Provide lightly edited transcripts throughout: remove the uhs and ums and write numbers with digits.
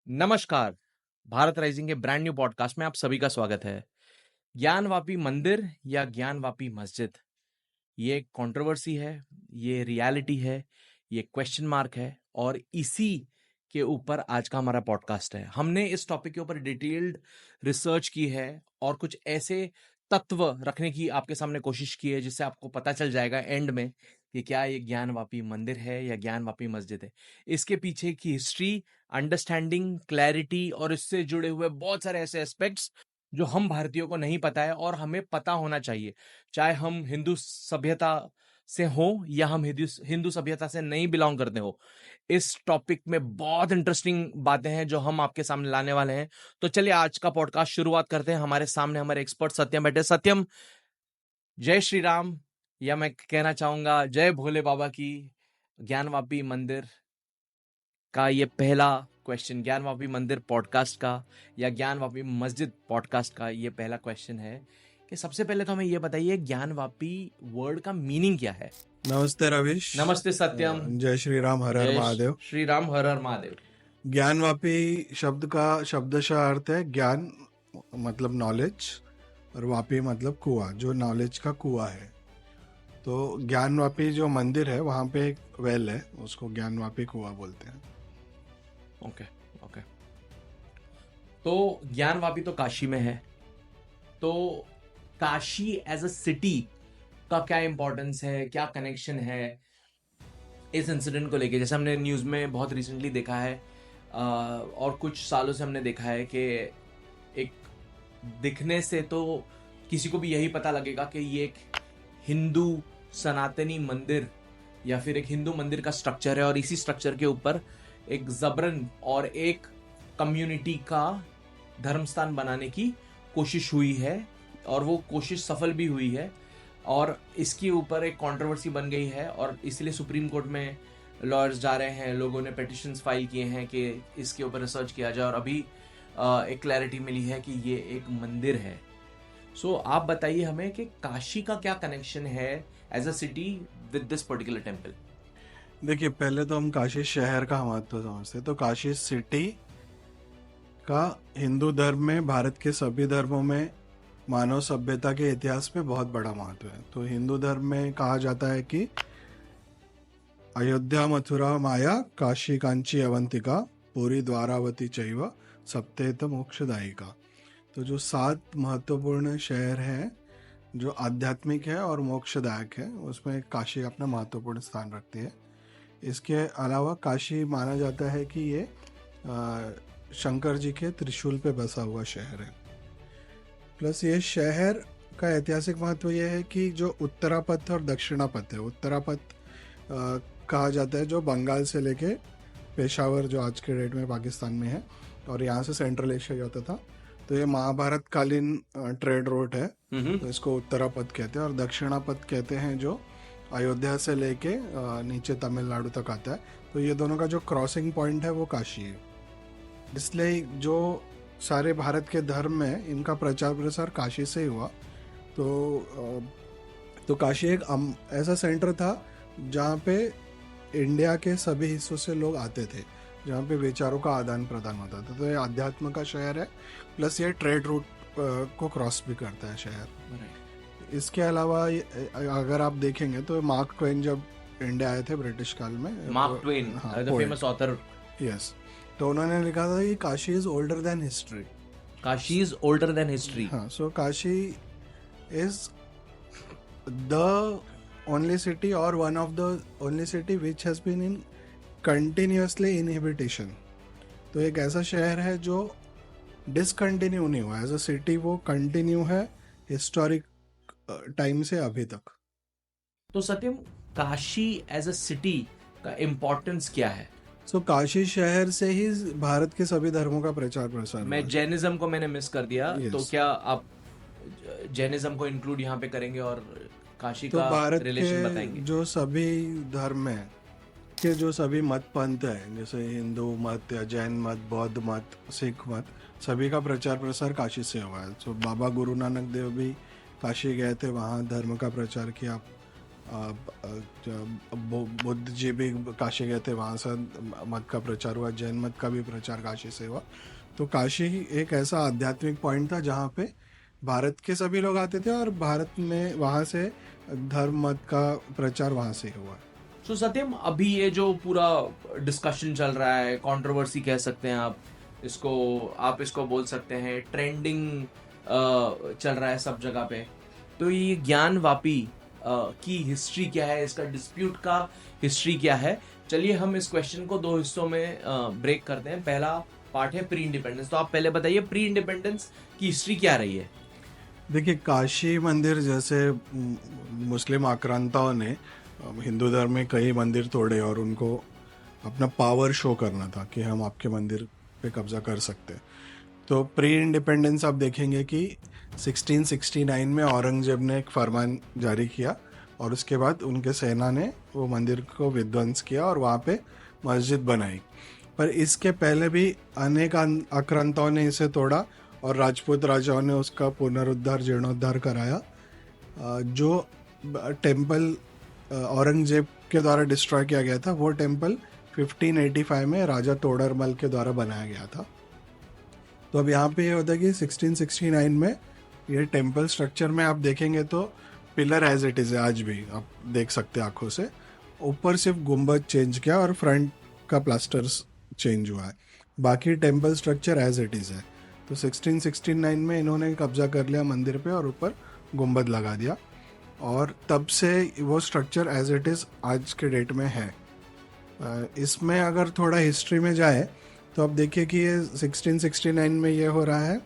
नमस्कार। भारत राइजिंग के brand new podcast में आप सभी का स्वागत है। ज्ञानवापी मंदिर या ज्ञानवापी मस्जिद, ये एक कंट्रोवर्सी है, ये रियलिटी है, ये क्वेश्चन मार्क है और इसी के ऊपर आज का हमारा पॉडकास्ट है। हमने इस टॉपिक के ऊपर डिटेल्ड रिसर्च की है और कुछ ऐसे तत्व रखने की आपके सामने कोशिश की है जिससे आपको पता चल जाएगा एंड में कि क्या ये ज्ञानवापी मंदिर है या ज्ञानवापी मस्जिद है। इसके पीछे की हिस्ट्री, अंडरस्टैंडिंग, क्लैरिटी और इससे जुड़े हुए बहुत सारे ऐसे एस्पेक्ट्स जो हम भारतीयों को नहीं पता है और हमें पता होना चाहिए, चाहे हम हिंदू सभ्यता से हो या हम हिंदू सभ्यता से नहीं बिलोंग करते हो। इस टॉपिक में बहुत इंटरेस्टिंग बातें हैं जो हम आपके सामने लाने वाले हैं। तो चलिए आज का पॉडकास्ट शुरुआत करते हैं। हमारे सामने हमारे एक्सपर्ट सत्यम बैठे। सत्यम, जय श्री राम, या मैं कहना चाहूंगा जय भोले बाबा की। ज्ञानवापी मंदिर का ये पहला क्वेश्चन, ज्ञानवापी मंदिर पॉडकास्ट का या ज्ञानवापी मस्जिद पॉडकास्ट का ये पहला क्वेश्चन है कि सबसे पहले तो हमें ये बताइए ज्ञानवापी वर्ड का मीनिंग क्या है। नमस्ते रविश। नमस्ते सत्यम। जय श्री राम, हर हर महादेव। श्री राम, हर हर महादेव। ज्ञानवापी शब्द का शब्दशः अर्थ है ज्ञान मतलब नॉलेज और वापी मतलब कुआं, जो नॉलेज का कुआं है। तो ज्ञानवापी जो मंदिर है वहाँ पे एक वेल है, उसको ज्ञानवापी कुआं बोलते हैं। Okay okay. तो ज्ञानवापी तो काशी में है, तो काशी एज अ सिटी का क्या इंपॉर्टेंस है, क्या कनेक्शन है इस इंसिडेंट को लेके? जैसे हमने न्यूज़ में बहुत रिसेंटली देखा है और कुछ सालों से हमने देखा है कि एक दिखने से तो किसी को भी यही पता लगेगा कि ये एक हिंदू सनातनी मंदिर या फिर एक हिंदू मंदिर का स्ट्रक्चर है और इसी स्ट्रक्चर के ऊपर एक जबरन और एक कम्युनिटी का धर्मस्थान बनाने की कोशिश हुई है और वो कोशिश सफल भी हुई है और इसके ऊपर एक कंट्रोवर्सी बन गई है और इसलिए सुप्रीम कोर्ट में लॉयर्स जा रहे हैं, लोगों ने पिटिशंस फाइल किए हैं कि इसके ऊपर रिसर्च किया जाए और अभी एक क्लैरिटी मिली है कि ये एक मंदिर है। सो आप बताइए हमें कि काशी का क्या कनेक्शन है as a city with this particular temple. देखिए, पहले तो हम काशी शहर का महत्व समझते, तो काशी सिटी का हिंदू धर्म में, भारत के सभी धर्मों में, मानव सभ्यता के इतिहास में बहुत बड़ा महत्व है। तो हिंदू धर्म में कहा जाता है कि अयोध्या, मथुरा, माया, काशी, कांची, अवंतिका, पूरी, द्वारावती चैव सप्तेत मोक्षदायिका। तो जो 7 महत्वपूर्ण शहर हैं जो आध्यात्मिक है और मोक्षदायक है, उसमें काशी अपना महत्वपूर्ण स्थान रखती है। इसके अलावा काशी माना जाता है कि ये शंकर जी के त्रिशूल पे बसा हुआ शहर है। प्लस ये शहर का ऐतिहासिक महत्व ये है कि जो उत्तरापथ और दक्षिणापथ है, उत्तरापथ कहा जाता है जो बंगाल से लेके पेशावर, जो आज के डेट में पाकिस्तान में है, और यहाँ से सेंट्रल एशिया जाता था। तो ये महाभारत कालीन ट्रेड रोड है, तो इसको उत्तरापथ कहते हैं। और दक्षिणापथ कहते हैं जो अयोध्या से लेके नीचे तमिलनाडु तक आता है। तो ये दोनों का जो क्रॉसिंग पॉइंट है वो काशी है। इसलिए जो सारे भारत के धर्म में इनका प्रचार प्रसार काशी से ही हुआ। तो काशी एक ऐसा सेंटर था जहाँ पे इंडिया के सभी हिस्सों से लोग आते थे, जहाँ पे विचारों का आदान प्रदान होता था। तो ये अध्यात्म का शहर है, प्लस ये ट्रेड रूट को क्रॉस भी करता है शहर। इसके अलावा अगर आप देखेंगे तो मार्क ट्वेन जब इंडिया आए थे ब्रिटिश काल में, Mark Twain the famous author, yes, तो उन्होंने लिखा था कि Kashi is older than history. Kashi is older than history. हाँ, so Kashi is the only city or one of the only city which has been in continuously inhabitation। तो एक ऐसा शहर है जो डिसकंटिन्यू नहीं हुआ एज अ सिटी, वो कंटिन्यू है हिस्टोरिक टाइम से अभी तक। तो सत्यम, काशी एज अ सिटी का इम्पोर्टेंस क्या है? सो काशी शहर से ही भारत के सभी धर्मों का प्रचार प्रसार। मैं जैनिज्म को मैंने मिस कर दिया, तो क्या आप जैनिज्म को इंक्लूड यहाँ पे करेंगे और काशी तो का भारत रिलेशन के बताएंगे? जो सभी धर्म है के जो सभी मत पंथ है, जैसे हिंदू मत या जैन मत, बौद्ध मत, सिख मत, सभी का प्रचार प्रसार काशी से हुआ है। तो बाबा गुरु नानक देव भी काशी गए थे, वहाँ धर्म का प्रचार किया। बुद्ध जी भी काशी गए थे, वहाँ से मत का प्रचार हुआ, जैन मत का भी प्रचार काशी से हुआ। तो काशी ही एक ऐसा आध्यात्मिक पॉइंट था जहाँ पे भारत के सभी लोग आते थे और भारत में वहाँ से धर्म मत का प्रचार वहाँ से ही हुआ। सो सत्यम, अभी ये जो पूरा डिस्कशन चल रहा है, कंट्रोवर्सी कह सकते हैं आप इसको बोल सकते हैं, ट्रेंडिंग चल रहा है सब जगह पे, तो ये ज्ञानवापी की हिस्ट्री क्या है, इसका डिस्प्यूट का हिस्ट्री क्या है? चलिए हम इस क्वेश्चन को दो हिस्सों में ब्रेक करते हैं। पहला पार्ट है प्री इंडिपेंडेंस। तो आप पहले बताइए, प्री इंडिपेंडेंस की हिस्ट्री क्या रही है? देखिए, काशी मंदिर जैसे मुस्लिम आक्रांताओं ने हिंदू धर्म में कई मंदिर तोड़े और उनको अपना पावर शो करना था कि हम आपके मंदिर पे कब्जा कर सकते हैं। तो प्री इंडिपेंडेंस आप देखेंगे कि 1669 में औरंगजेब ने एक फरमान जारी किया और उसके बाद उनके सेना ने वो मंदिर को विध्वंस किया और वहाँ पे मस्जिद बनाई। पर इसके पहले भी अनेक आक्रांताओं ने इसे तोड़ा और राजपूत राजाओं ने उसका पुनरुद्धार जीर्णोद्धार कराया। जो टेम्पल औरंगजेब के द्वारा डिस्ट्रॉय किया गया था, वो टेम्पल 1585 में राजा तोडरमल के द्वारा बनाया गया था। तो अब यहाँ पे ये होता है कि 1669 में ये टेम्पल स्ट्रक्चर में आप देखेंगे तो पिलर एज इट इज़ है, आज भी आप देख सकते हैं आंखों से। ऊपर सिर्फ गुंबद चेंज किया और फ्रंट का प्लास्टर चेंज हुआ है, बाकी temple structure as it is है। तो 1669 में इन्होंने कब्जा कर लिया मंदिर पे और ऊपर गुंबद लगा दिया और तब से वो स्ट्रक्चर एज इट इज़ आज के डेट में है। इसमें अगर थोड़ा हिस्ट्री में जाए तो आप देखिए कि ये 1669 में ये हो रहा है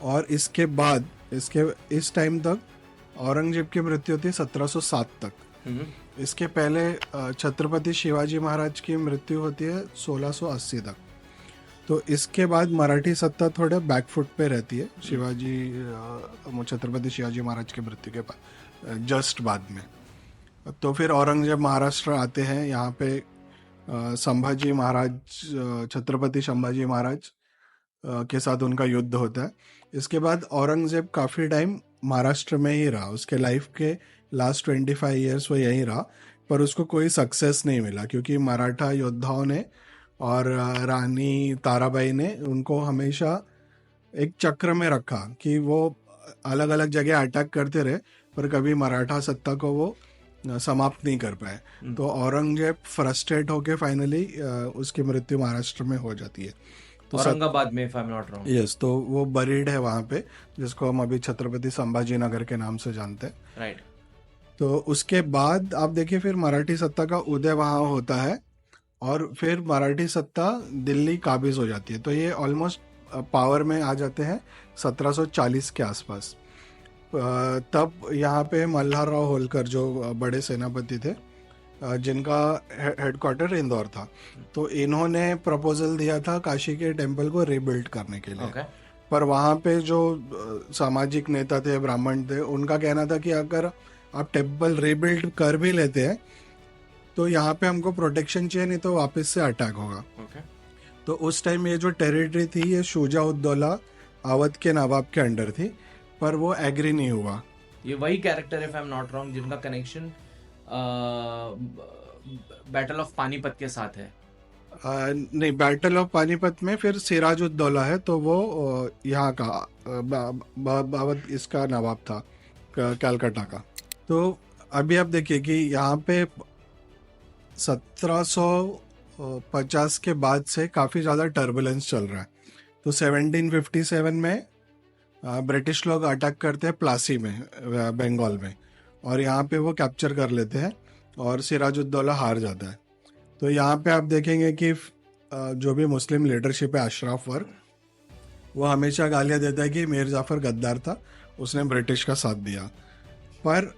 और इसके बाद इस टाइम तक औरंगजेब की मृत्यु होती है 1707 तक। इसके पहले छत्रपति शिवाजी महाराज की मृत्यु होती है 1680 तक। तो इसके बाद मराठी सत्ता थोड़े बैकफुट पे रहती है छत्रपति शिवाजी महाराज की मृत्यु के बाद जस्ट बाद में। तो फिर औरंगजेब महाराष्ट्र आते हैं, यहाँ पे संभाजी महाराज, छत्रपति संभाजी महाराज के साथ उनका युद्ध होता है। इसके बाद औरंगजेब काफ़ी टाइम महाराष्ट्र में ही रहा, उसके लाइफ के लास्ट 25 ईयर्स वो यहीं रहा, पर उसको कोई सक्सेस नहीं मिला क्योंकि मराठा योद्धाओं ने और रानी ताराबाई ने उनको हमेशा एक चक्र में रखा कि वो अलग अलग जगह अटैक करते रहे पर कभी मराठा सत्ता को वो समाप्त नहीं कर पाए। तो औरंगजेब फ्रस्ट्रेट होके फाइनली उसकी मृत्यु महाराष्ट्र में हो जाती है, तो औरंगाबाद में, if I'm not wrong। Yes, तो वो बरीड है वहाँ पे, जिसको हम अभी छत्रपति संभाजी नगर के नाम से जानते हैं। राइट। तो उसके बाद आप देखिए फिर मराठी सत्ता का उदय वहाँ होता है और फिर मराठी सत्ता दिल्ली काबिज हो जाती है। तो ये ऑलमोस्ट पावर में आ जाते हैं 1740 के आसपास। तब यहाँ पे मल्हारराव होलकर जो बड़े सेनापति थे, जिनका हेडक्वार्टर इंदौर था, तो इन्होंने प्रपोजल दिया था काशी के टेम्पल को रिबिल्ड करने के लिए। पर वहाँ पे जो सामाजिक नेता थे, ब्राह्मण थे, उनका कहना था कि अगर आप टेम्पल रिबिल्ड कर भी लेते हैं तो यहाँ पे हमको प्रोटेक्शन चाहिए, नहीं तो वापस से अटैक होगा। तो उस टाइम ये जो टेरिटरी थी ये शुजा-उद-दौला अवध के नवाब के अंडर थी, पर वो एग्री नहीं हुआ। ये वही कैरेक्टर है, if I'm not wrong, जिनका कनेक्शन बैटल ऑफ पानीपत के साथ है। नहीं, बैटल ऑफ पानीपत में फिर सिराजुद्दौला है, तो वो यहाँ का अवध इसका नवाब था, कलकत्ता का। तो अभी आप देखिए कि यहाँ पे 1750 के बाद से काफ़ी ज़्यादा टर्बुलेंस चल रहा है। तो 1757 में ब्रिटिश लोग अटैक करते हैं प्लासी में, बंगाल में, और यहाँ पे वो कैप्चर कर लेते हैं और सिराजुद्दौला हार जाता है। तो यहाँ पे आप देखेंगे कि जो भी मुस्लिम लीडरशिप है, अशराफ वर्ग, वो हमेशा गालियाँ देता है कि मीर जाफ़र गद्दार था, उसने ब्रिटिश का साथ दिया। पर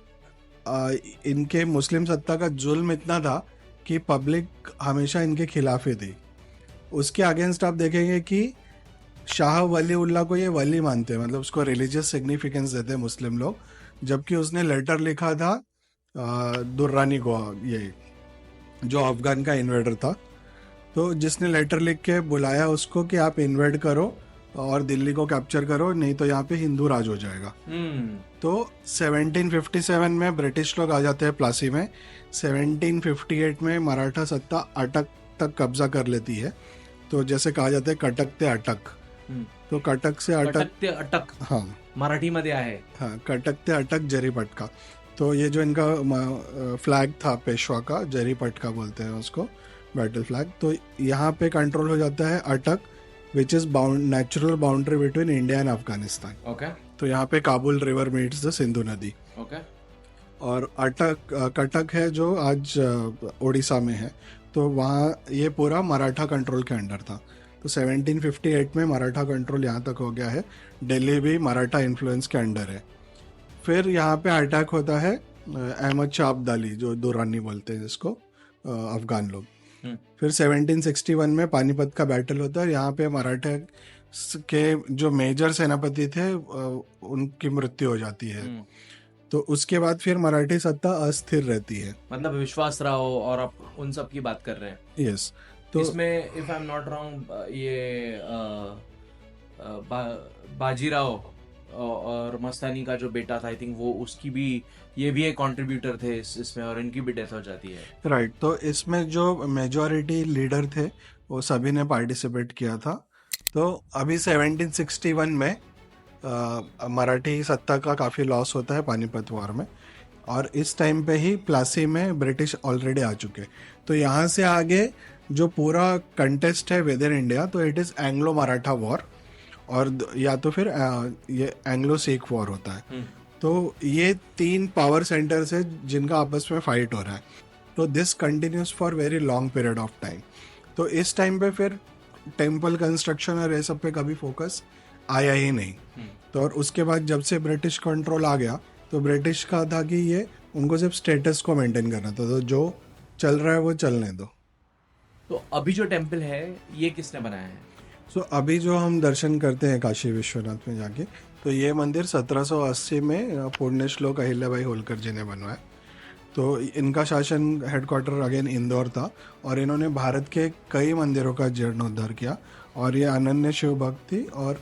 इनके मुस्लिम सत्ता का जुल्म इतना था कि पब्लिक हमेशा इनके खिलाफ ही थी। उसके अगेंस्ट आप देखेंगे कि शाह वलीउल्लाह को ये वली मानते हैं, मतलब उसको रिलीजियस सिग्निफिकेंस देते हैं मुस्लिम लोग, जबकि उसने लेटर लिखा था दुर्रानी को, ये जो अफगान का इन्वेडर था, तो जिसने लेटर लिख के बुलाया उसको कि आप इन्वेड करो और दिल्ली को कैप्चर करो, नहीं तो यहाँ पे हिंदू राज हो जाएगा। तो 1757 में ब्रिटिश लोग आ जाते हैं प्लासी में। 1758 में मराठा सत्ता अटक तक कब्जा कर लेती है। तो जैसे कहा जाता है कटकते अटक, तो कटक से अटक, कटकते अटक, हाँ मराठीमध्ये आहे। हाँ, कटकते अटक जरीपटका। तो ये जो इनका फ्लैग था पेशवा का, जरीपटका बोलते हैं उसको, बैटल फ्लैग। तो यहाँ पे कंट्रोल हो जाता है अटक, which is natural boundary between India and Afghanistan. Okay. तो यहाँ पे Kabul river meets the Sindhu नदी। ओके। और कटक है जो आज उड़ीसा में है। तो वहाँ ये पूरा मराठा कंट्रोल के अंडर था। तो 1758 में मराठा कंट्रोल यहाँ तक हो गया है। दिल्ली भी मराठा इन्फ्लुएंस के अंडर है। फिर यहाँ पे अटैक होता है अहमद शाह अब्दाली, जो दुरानी बोलते हैं जिसको, अफगान लोग। फिर 1761 में पानीपत का बैटल होता है। यहाँ पे मराठा के जो मेजर सेनापति थे उनकी मृत्यु हो जाती है। तो उसके बाद फिर मराठी सत्ता अस्थिर रहती है। मतलब विश्वास राव और आप उन सब की बात कर रहे हैं। यस। तो इसमें if I am not wrong, ये बाजीराव और मस्तानी का जो बेटा था, आई थिंक वो उसकी भी, ये भी एक कंट्रीब्यूटर थे इसमें, और इनकी भी डेथ हो जाती है। राइट। तो इसमें जो मेजॉरिटी लीडर थे वो सभी ने पार्टिसिपेट किया था। तो अभी 1761 में मराठी सत्ता का काफ़ी लॉस होता है पानीपत वॉर में। और इस टाइम पे ही प्लासी में ब्रिटिश ऑलरेडी आ चुके। तो यहाँ से आगे जो पूरा कंटेस्ट है विद इन इंडिया, तो it is Anglo Maratha war, और या तो फिर ये एंग्लो सिख वॉर होता है। तो ये 3 पावर सेंटर्स है जिनका आपस में फाइट हो रहा है। तो this continues for very long period of time. तो इस टाइम पे फिर टेम्पल कंस्ट्रक्शन और ये सब पे कभी फोकस आया ही नहीं। तो और उसके बाद जब से ब्रिटिश कंट्रोल आ गया, तो ब्रिटिश का था कि ये उनको सिर्फ स्टेटस को मेंटेन करना था, तो जो चल रहा है वो चलने दो। तो अभी जो टेम्पल है ये किसने बनाया है? सो अभी जो हम दर्शन करते हैं काशी विश्वनाथ में जाके, तो ये मंदिर 1780 में पुण्य श्लोक अहिल्याबाई होलकर जी ने बनवाया। तो इनका शासन हेडक्वार्टर अगेन इंदौर था, और इन्होंने भारत के कई मंदिरों का जीर्णोद्धार किया, और ये अनन्य शिव भक्त थी, और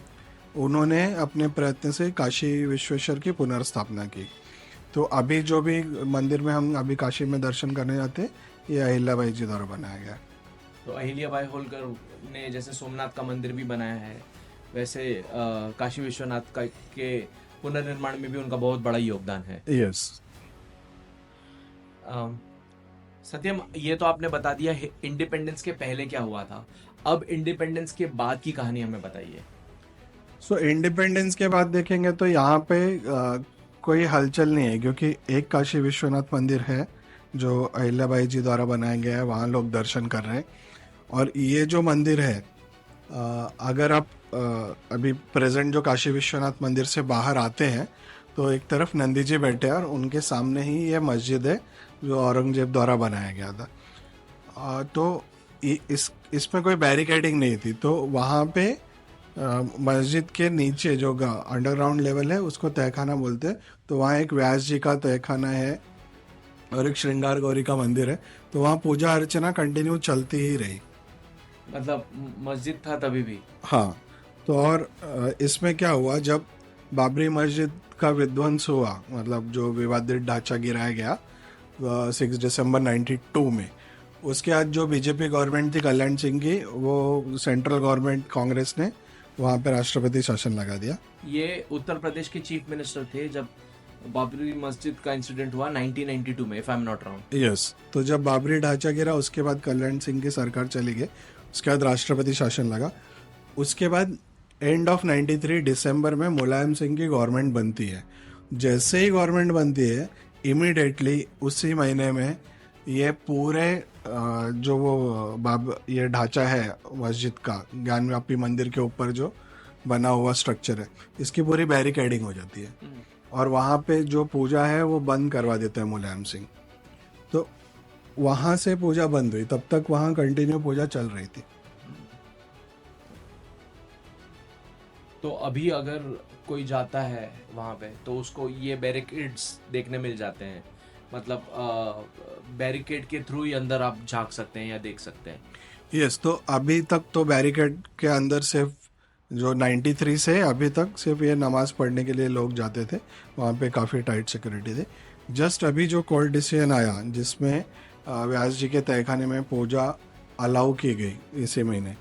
उन्होंने अपने प्रयत्न से काशी विश्वेश्वर की पुनर्स्थापना की। तो अभी जो भी मंदिर में हम अभी काशी में दर्शन करने जाते हैं, ये अहिल्याबाई जी द्वारा बनाया गया। तो अहिल्याबाई होलकर ने जैसे सोमनाथ का मंदिर भी बनाया है, वैसे काशी विश्वनाथ का के पुनर्निर्माण में भी उनका बहुत बड़ा योगदान है। यस। सत्यम, ये तो आपने बता दिया इंडिपेंडेंस के पहले क्या हुआ था। अब इंडिपेंडेंस के बाद की कहानी हमें बताइए। सो इंडिपेंडेंस के बाद देखेंगे तो यहाँ पे कोई हलचल नहीं है, क्योंकि एक काशी विश्वनाथ मंदिर है जो अहिल्याबाई जी द्वारा बनाया गया है, वहाँ लोग दर्शन कर रहे हैं। और ये जो मंदिर है, अगर आप अभी प्रेजेंट जो काशी विश्वनाथ मंदिर से बाहर आते हैं, तो एक तरफ नंदी जी बैठे हैं, और उनके सामने ही ये मस्जिद है जो औरंगजेब द्वारा बनाया गया था। तो इसमें कोई बैरिकेडिंग नहीं थी। तो वहाँ पे मस्जिद के नीचे जो अंडरग्राउंड लेवल है उसको तहखाना बोलते हैं। तो वहाँ एक व्यास जी का तहखाना है और एक श्रृंगार गौरी का मंदिर है। तो वहाँ पूजा अर्चना कंटिन्यू चलती ही रही। मतलब मस्जिद था तभी भी? हाँ। तो और इसमें क्या हुआ, जब बाबरी मस्जिद का विध्वंस हुआ, मतलब जो विवादित ढांचा गिराया गया 6 दिसंबर 92 में, उसके बाद जो बीजेपी गवर्नमेंट थी कल्याण सिंह की, वो सेंट्रल गवर्नमेंट कांग्रेस ने वहाँ पे राष्ट्रपति शासन लगा दिया। ये उत्तर प्रदेश के चीफ मिनिस्टर थे जब बाबरी मस्जिद का इंसिडेंट हुआ 1992 में, if I am not wrong. Yes. तो जब बाबरी ढांचा गिरा, उसके बाद कल्याण सिंह की सरकार चली गई, उसके बाद राष्ट्रपति शासन लगा। उसके बाद एंड ऑफ 93 दिसंबर में मुलायम सिंह की गवर्नमेंट बनती है। जैसे ही गवर्नमेंट बनती है, इमीडिएटली उसी महीने में ये पूरे जो वो ये ढांचा है मस्जिद का, ज्ञानव्यापी मंदिर के ऊपर जो बना हुआ स्ट्रक्चर है, इसकी पूरी बैरिकेडिंग हो जाती है, और वहाँ पे जो पूजा है वो बंद करवा देता है मुलायम सिंह। तो वहाँ से पूजा बंद हुई, तब तक वहाँ कंटिन्यू पूजा चल रही थी। तो अभी अगर कोई जाता है वहाँ पे, तो उसको ये बैरिकेड्स देखने मिल जाते हैं, मतलब बैरिकेड के थ्रू ही अंदर आप झांक सकते हैं या देख सकते हैं। यस। तो अभी तक तो बैरिकेड के अंदर सिर्फ जो 93 से अभी तक सिर्फ ये नमाज पढ़ने के लिए लोग जाते थे, वहाँ पे काफ़ी टाइट सिक्योरिटी थी। जस्ट अभी जो कोर्ट डिसीजन आया जिसमें व्यास जी के तहखाने में पूजा अलाउ की गई इसी महीने,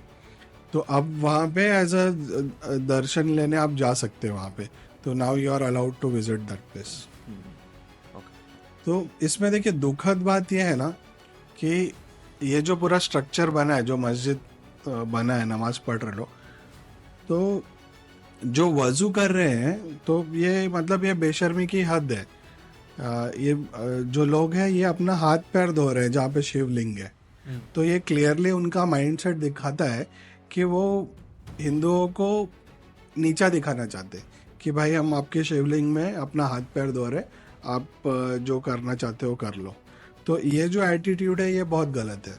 तो अब वहाँ पे एज अ दर्शन लेने आप जा सकते हैं वहाँ पे, तो now you are allowed to visit that place. तो इसमें देखिए दुखद बात यह है ना कि ये जो पूरा स्ट्रक्चर बना है, जो मस्जिद बना है, नमाज पढ़ रहे लोग, तो जो वजू कर रहे हैं तो ये मतलब ये बेशर्मी की हद है। जो लोग हैं ये अपना हाथ पैर धो रहे हैं जहाँ पे शिवलिंग है, तो ये क्लियरली उनका माइंडसेट दिखाता है कि वो हिंदुओं को नीचा दिखाना चाहते हैं कि भाई हम आपके शिवलिंग में अपना हाथ पैर धो रहे, आप जो करना चाहते हो कर लो। तो ये जो एटीट्यूड है ये बहुत गलत है।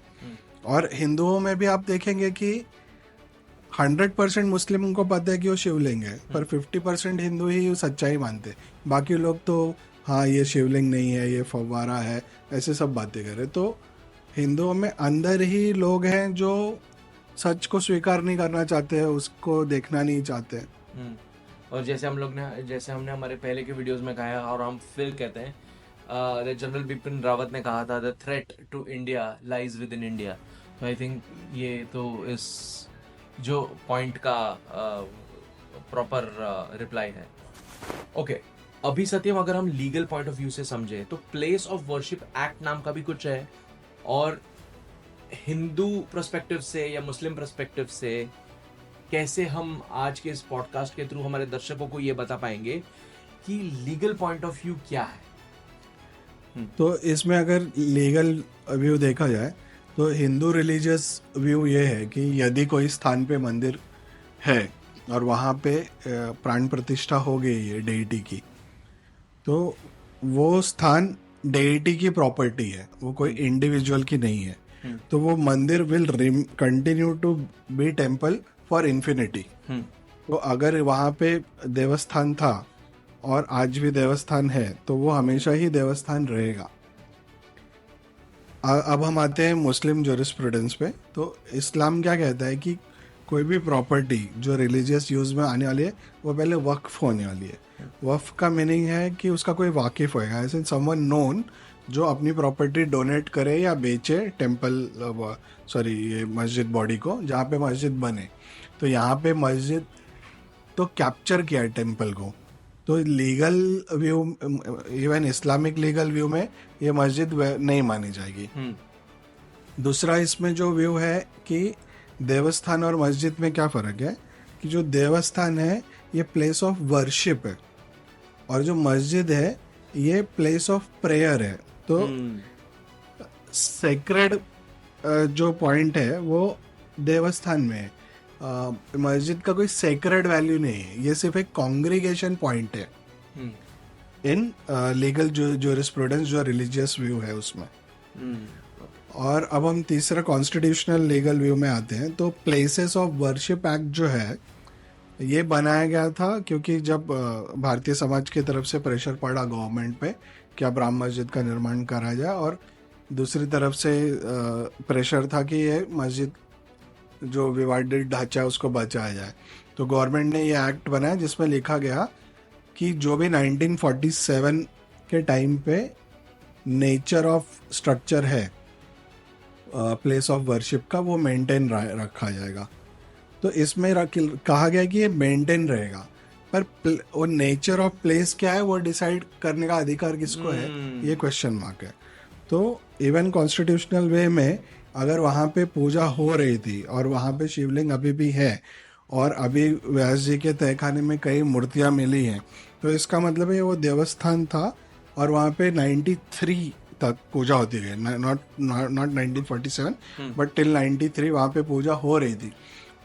और हिंदुओं में भी आप देखेंगे कि 100% मुस्लिम को पता है कि वो शिवलिंग है, पर 50% हिंदू ही सच्चाई मानते, बाकी लोग तो हाँ ये शिवलिंग नहीं है, ये फव्वारा है, ऐसे सब बातें कर रहे। तो हिंदुओं में अंदर ही लोग हैं जो सच को स्वीकार नहीं करना चाहते हैं, उसको देखना नहीं चाहते। और जैसे हमने हमारे पहले के वीडियोस में कहा है और हम फिर कहते हैं, जनरल बिपिन रावत ने कहा था, the threat to India lies within India. तो आई थिंक ये तो इस जो पॉइंट का प्रॉपर रिप्लाई है। ओके, अभी सत्यम अगर हम लीगल पॉइंट ऑफ व्यू से समझे तो प्लेस ऑफ वर्शिप एक्ट नाम का भी कुछ है, और हिंदू पर्सपेक्टिव से या मुस्लिम पर्सपेक्टिव से कैसे हम आज के इस पॉडकास्ट के थ्रू हमारे दर्शकों को ये बता पाएंगे कि लीगल पॉइंट ऑफ व्यू क्या है। तो इसमें अगर लीगल व्यू देखा जाए तो हिंदू रिलीजियस व्यू ये है कि यदि कोई स्थान पे मंदिर है और वहाँ पे प्राण प्रतिष्ठा हो गई है डेइटी की, तो वो स्थान डेइटी की प्रॉपर्टी है, वो कोई इंडिविजुअल की नहीं है। तो वो मंदिर will continue to be temple for infinity. तो अगर वहाँ पे देवस्थान था और आज भी देवस्थान है तो वो हमेशा ही देवस्थान रहेगा। अब हम आते हैं मुस्लिम ज्यूरिस्प्रूडेंस पे। तो इस्लाम क्या कहता है कि कोई भी प्रॉपर्टी जो रिलीजियस यूज में आने वाली है वो पहले वक्फ होने वाली है। वक्फ का मीनिंग है कि उसका कोई वाकिफ होएगा, ऐसे समवन नोन जो अपनी प्रॉपर्टी डोनेट करे या बेचे टेम्पल ये मस्जिद बॉडी को, जहाँ पे मस्जिद बने। तो यहाँ पे मस्जिद तो कैप्चर किया है टेम्पल को, तो legal view, even Islamic legal view में ये मस्जिद नहीं मानी जाएगी। दूसरा इसमें जो व्यू है कि देवस्थान और मस्जिद में क्या फ़र्क है, कि जो देवस्थान है ये प्लेस ऑफ वर्शिप है और जो मस्जिद है ये प्लेस ऑफ प्रेयर है। तो सेक्रेड जो पॉइंट है वो देवस्थान में है, मस्जिद का कोई सेक्रेड वैल्यू नहीं है, ये सिर्फ एक कॉन्ग्रीगेशन पॉइंट है इन लीगल ज्यूरिस्प्रूडेंस जो रिलीजियस व्यू है उसमें। और अब हम तीसरा कॉन्स्टिट्यूशनल लीगल व्यू में आते हैं। तो प्लेसेस ऑफ वर्शिप एक्ट जो है ये बनाया गया था क्योंकि जब भारतीय समाज की तरफ से प्रेशर पड़ा गवर्नमेंट पे कि अब राम मस्जिद का निर्माण करा जाए, और दूसरी तरफ से प्रेशर था कि ये मस्जिद जो विवादित ढांचा है उसको बचाया जाए। तो गवर्नमेंट ने ये एक्ट बनाया जिसमें लिखा गया कि जो भी 1947 के टाइम पे नेचर ऑफ स्ट्रक्चर है प्लेस ऑफ वर्शिप का वो मेंटेन रखा जाएगा। तो इसमें कहा गया कि ये मेंटेन रहेगा, पर वो नेचर ऑफ प्लेस क्या है वो डिसाइड करने का अधिकार किसको है, ये क्वेश्चन मार्क है। तो इवन कॉन्स्टिट्यूशनल वे में अगर वहाँ पे पूजा हो रही थी और वहाँ पे शिवलिंग अभी भी है और अभी व्यास जी के तहखाने में कई मूर्तियाँ मिली हैं, तो इसका मतलब है वो देवस्थान था और वहाँ पे 93 तक पूजा होती है, नॉट 1947 बट टिल 93 वहाँ पे पूजा हो रही थी।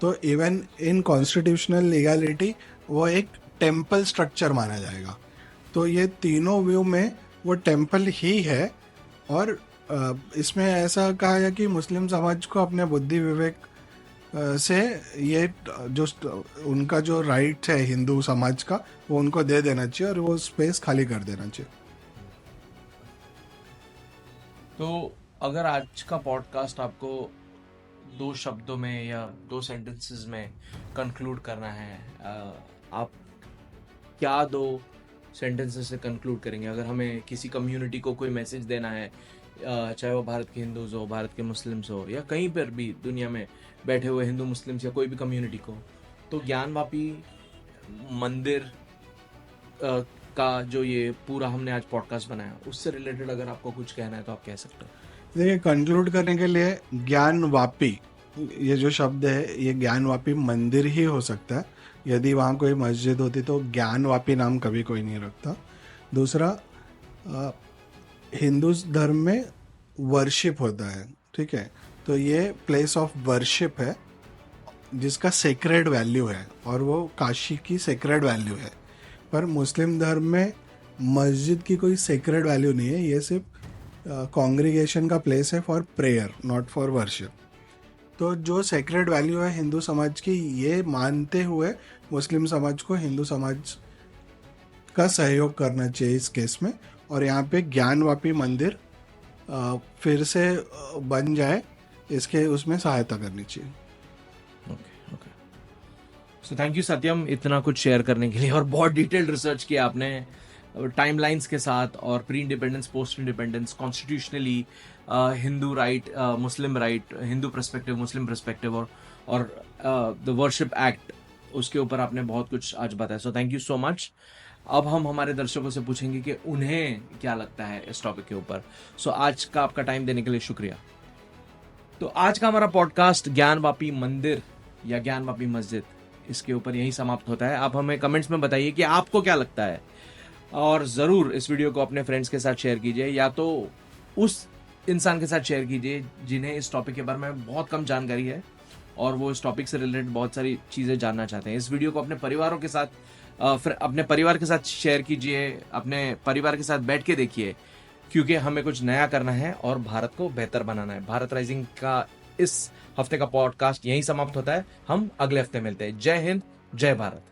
तो इवन इन कॉन्स्टिट्यूशनल लीगलिटी वो एक टेम्पल स्ट्रक्चर माना जाएगा। तो ये तीनों व्यू में वो टेम्पल ही है। और इसमें ऐसा कहा है कि मुस्लिम समाज को अपने बुद्धि विवेक से ये जो उनका जो राइट है हिंदू समाज का वो उनको दे देना चाहिए और वो स्पेस खाली कर देना चाहिए। तो अगर आज का पॉडकास्ट आपको दो शब्दों में या दो सेंटेंसेस में कंक्लूड करना है, आप क्या दो सेंटेंसेस से कंक्लूड करेंगे? अगर हमें किसी कम्युनिटी को कोई मैसेज देना है, चाहे वो भारत के हिंदूज हो, भारत के मुस्लिम्स हो, या कहीं पर भी दुनिया में बैठे हुए हिंदू मुस्लिम्स या कोई भी कम्युनिटी को, तो ज्ञानवापी मंदिर का जो ये पूरा हमने आज पॉडकास्ट बनाया, उससे रिलेटेड अगर आपको कुछ कहना है तो आप कह सकते हो। देखिए, कंक्लूड करने के लिए ज्ञानवापी ये जो शब्द है, ये ज्ञानवापी मंदिर ही हो सकता है। यदि वहाँ कोई मस्जिद होती तो ज्ञानवापी नाम कभी कोई नहीं रखता। दूसरा, हिंदू धर्म में वर्शिप होता है, ठीक है, तो ये प्लेस ऑफ वर्शिप है जिसका सेक्रेड वैल्यू है, और वो काशी की सेक्रेड वैल्यू है। पर मुस्लिम धर्म में मस्जिद की कोई सेक्रेड वैल्यू नहीं है, ये सिर्फ कॉन्ग्रीगेशन का प्लेस है for prayer, not for worship. तो जो सेक्रेड वैल्यू है हिंदू समाज की, ये मानते हुए मुस्लिम समाज को हिंदू समाज का सहयोग करना चाहिए इस केस में। और यहाँ पे ज्ञानवापी मंदिर फिर से बन जाए, इसके उसमें सहायता करनी चाहिए। Okay okay, so thank you Satyam इतना कुछ शेयर करने के लिए, और बहुत डिटेल्ड रिसर्च किया आपने टाइमलाइंस के साथ, और pre independence, post independence, constitutionally Hindu right, Muslim right, Hindu perspective, Muslim perspective, और द वर्शिप एक्ट, उसके ऊपर आपने बहुत कुछ आज बताया। So thank you so much. अब हम हमारे दर्शकों से पूछेंगे कि उन्हें क्या लगता है इस टॉपिक के ऊपर। सो आज का आपका टाइम देने के लिए शुक्रिया। तो आज का हमारा पॉडकास्ट ज्ञानवापी मंदिर या ज्ञानवापी मस्जिद, इसके ऊपर यही समाप्त होता है। आप हमें कमेंट्स में बताइए कि आपको क्या लगता है, और ज़रूर इस वीडियो को अपने फ्रेंड्स के साथ शेयर कीजिए, या तो उस इंसान के साथ शेयर कीजिए जिन्हें इस टॉपिक के बारे में बहुत कम जानकारी है और वो इस टॉपिक से रिलेटेड बहुत सारी चीज़ें जानना चाहते हैं। इस वीडियो को अपने परिवारों के साथ, अपने परिवार के साथ शेयर कीजिए, अपने परिवार के साथ बैठ के देखिए, क्योंकि हमें कुछ नया करना है और भारत को बेहतर बनाना है। भारत राइजिंग का इस हफ्ते का पॉडकास्ट यहीं समाप्त होता है। हम अगले हफ्ते मिलते हैं। जय हिंद, जय भारत।